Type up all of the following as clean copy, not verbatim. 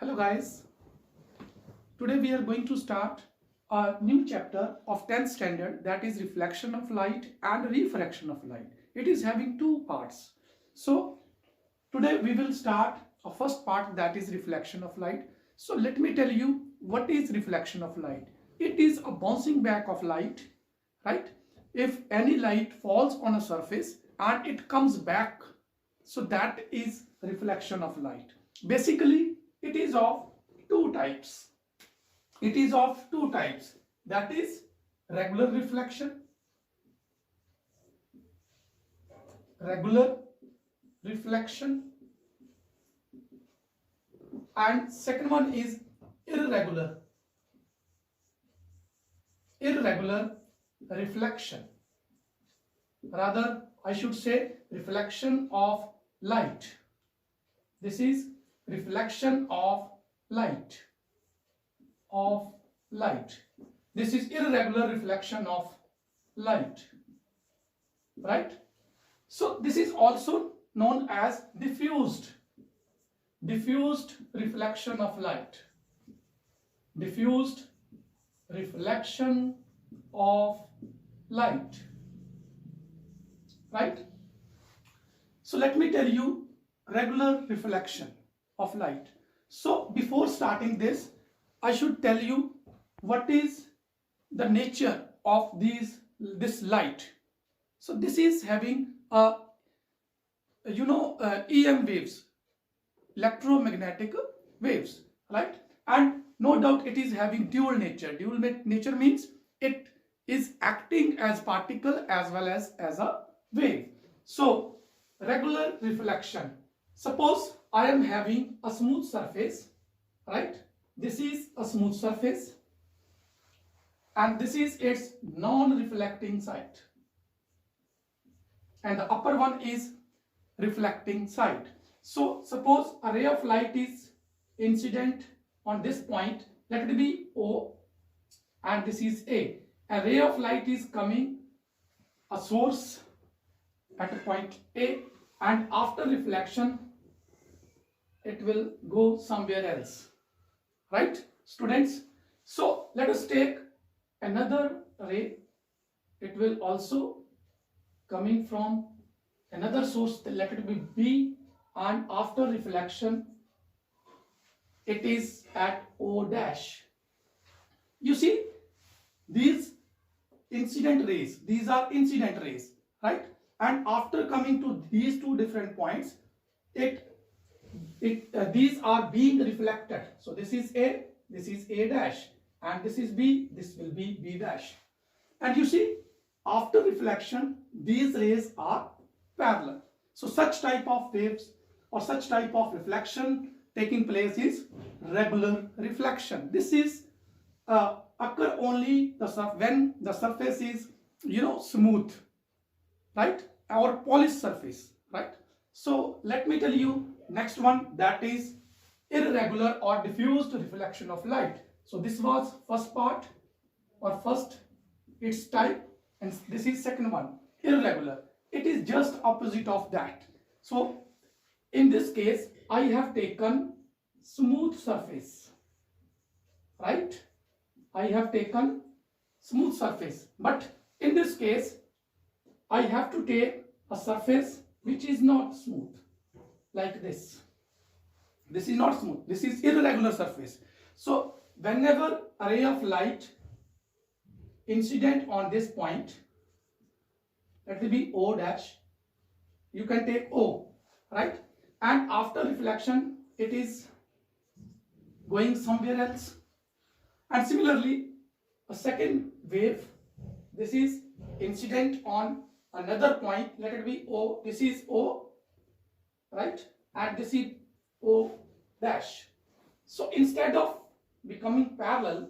Hello guys, today we are going to start a new chapter of 10th standard, that is reflection of light and refraction of light. It is having two parts. So today we will start a first part, that is reflection of light. So let me tell you what is reflection of light. It is a bouncing back of light, right? If any light falls on a surface and it comes back, so that is reflection of light. Basically it is of two types. It is of two types, that is regular reflection and second one is irregular reflection. Rather, I should say reflection of light. This is reflection of light. This is irregular reflection of light, right? So this is also known as diffused reflection of light. Diffused reflection of light, right? So let me tell you regular reflection of light. So before starting this, I should tell you what is the nature of this light. So this is having EM waves, electromagnetic waves, right? And no doubt it is having dual nature. Dual nature means it is acting as particle as well as a wave. So regular reflection. Suppose I am having a smooth surface, right? This is a smooth surface and this is its non-reflecting side, and the upper one is reflecting side. So suppose a ray of light is incident on this point, let it be O and this is A. A ray of light is coming, a source at a point A, and after reflection it will go somewhere else, right students? So let us take another ray. It will also coming from another source, let it be B, and after reflection it is at O dash. You see these incident rays, these are incident rays, right? And after coming to these two different points, these are being reflected. So this is A, this is A dash, and this is B, this will be B dash. And you see after reflection these rays are parallel. So such type of waves or such type of reflection taking place is regular reflection. This is occur only when the surface is smooth, right, or polished surface, right? So let me tell you next one, that is irregular or diffused reflection of light. So this was first part or first its type, and this is second one, irregular. It is just opposite of that. So in this case I have taken smooth surface, right? I have taken smooth surface, but in this case I have to take a surface which is not smooth, like this. This is not smooth, this is irregular surface. So whenever a ray of light incident on this point, let it be O dash, you can take O, right? And after reflection it is going somewhere else. And similarly a second wave, this is incident on another point, let it be O, this is O, right? And this is O dash. So instead of becoming parallel,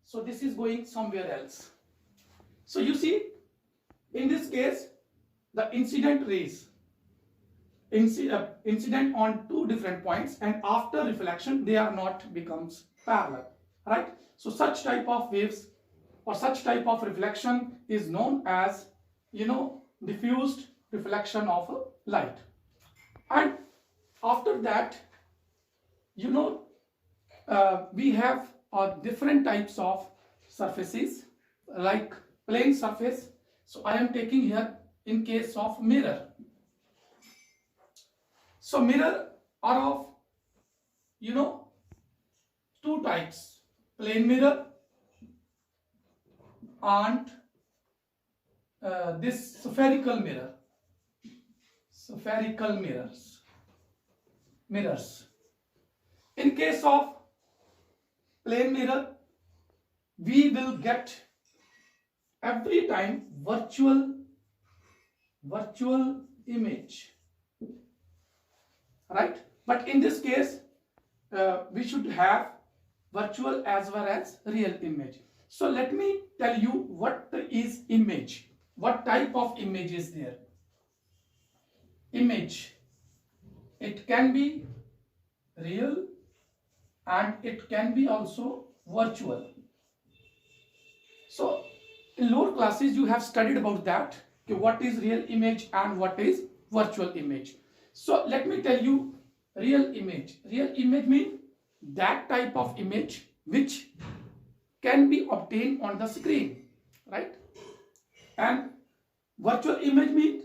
so this is going somewhere else. So you see in this case the incident rays incident on two different points, and after reflection they are not becomes parallel, right? So such type of waves or such type of reflection is known as diffused reflection of light. And after that we have different types of surfaces like plane surface. So I am taking here in case of mirror. So mirror are of, you know, two types, plane mirror and this spherical mirror. Spherical mirrors. In case of plane mirror, we will get every time virtual image, right? But in this case, we should have virtual as well as real image. So let me tell you what is image. What type of image is there? Image, it can be real and it can be also virtual. So in lower classes you have studied about that, okay, what is real image and what is virtual image. So let me tell you real image. Real image means that type of image which can be obtained on the screen, right? And virtual image means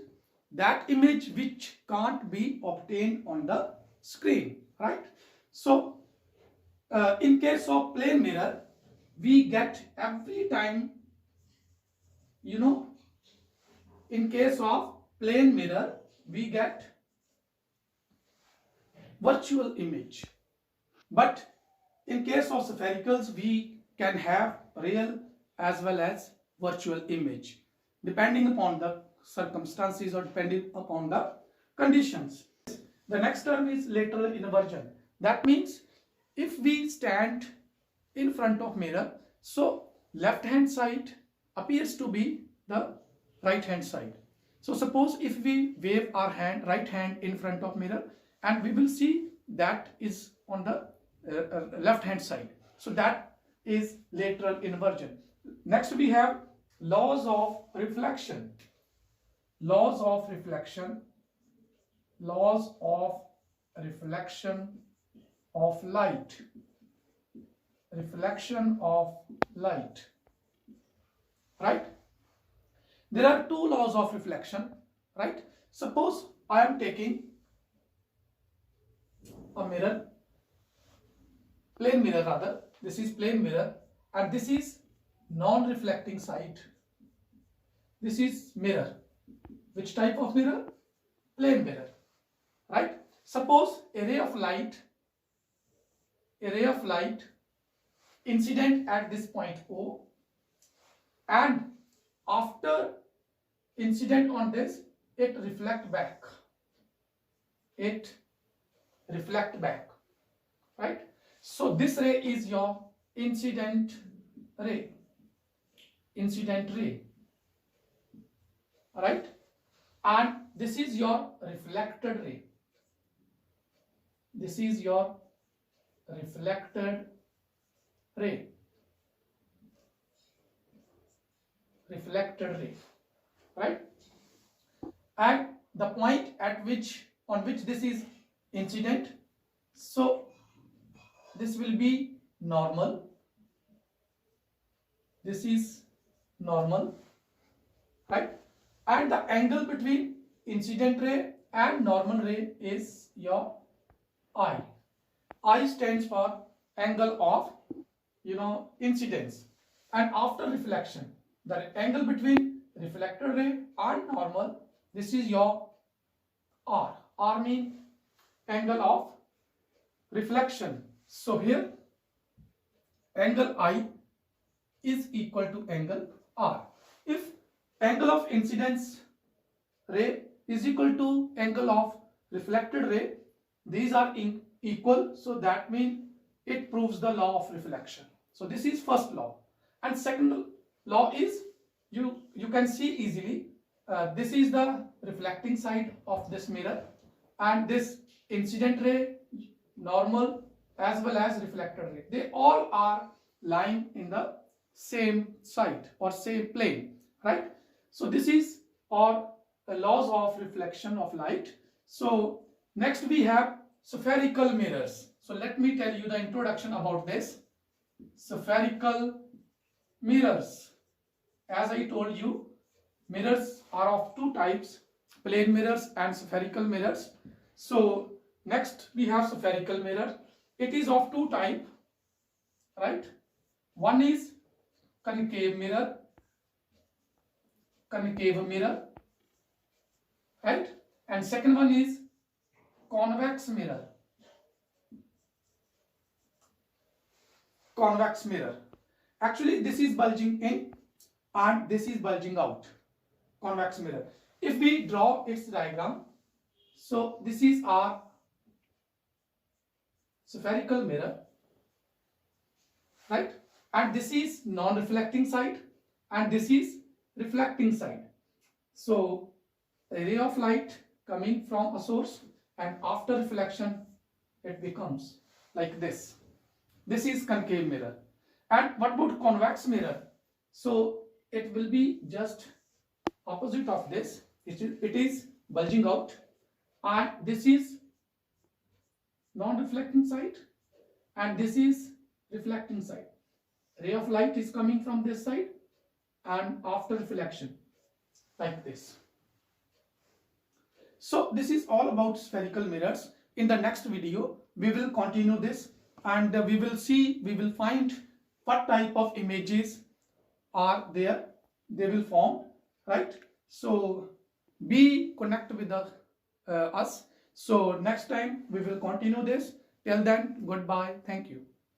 that image which can't be obtained on the screen, right? So in case of plane mirror, we get every time, you know, in case of plane mirror we get virtual image, but in case of sphericals we can have real as well as virtual image depending upon the circumstances or depending upon the conditions. The next term is lateral inversion. That means if we stand in front of mirror, so left hand side appears to be the right hand side. So suppose if we wave our hand, right hand in front of mirror, and we will see that is on the left hand side. So that is lateral inversion. Next we have laws of reflection. Laws of reflection. Laws of reflection of light. Reflection of light. Right? There are two laws of reflection. Right? Suppose I am taking a mirror, plane mirror rather. This is plane mirror and this is non-reflecting side. This is mirror. Which type of mirror? Plane mirror. Right? Suppose a ray of light incident at this point O, and after incident on this it reflect back. It reflect back, right? So this ray is your incident ray, right? And this is your reflected ray. This is your reflected ray. Reflected ray, right? And the point at which on which this is incident, so this will be normal. This is normal, right? And the angle between incident ray and normal ray is your I. I stands for angle of, you know, incidence. And after reflection, the angle between reflected ray and normal, this is your R. R means angle of reflection. So here angle I is equal to angle R. If angle of incidence ray is equal to angle of reflected ray, these are equal, so that means it proves the law of reflection. So this is first law. And second law is, you can see easily, this is the reflecting side of this mirror, and this incident ray, normal as well as reflected ray, they all are lying in the same side or same plane, right? So this is our laws of reflection of light. So next we have spherical mirrors. So let me tell you the introduction about this. Spherical mirrors. As I told you, mirrors are of two types, plane mirrors and spherical mirrors. So next we have spherical mirror. It is of two types, right? One is concave mirror, right? And second one is convex mirror. Convex mirror. Actually, this is bulging in and this is bulging out. Convex mirror. If we draw its diagram, so this is our spherical mirror, right? And this is non-reflecting side and this is reflecting side. So a ray of light coming from a source, and after reflection it becomes like this. This is concave mirror. And what about convex mirror? So it will be just opposite of this. It is bulging out, and this is non-reflecting side and this is reflecting side. Ray of light is coming from this side, and after reflection like this. So this is all about spherical mirrors. In the next video we will continue this, and we will find what type of images are there, they will form, right? So be connect with us. So next time we will continue this. Till then, goodbye. Thank you.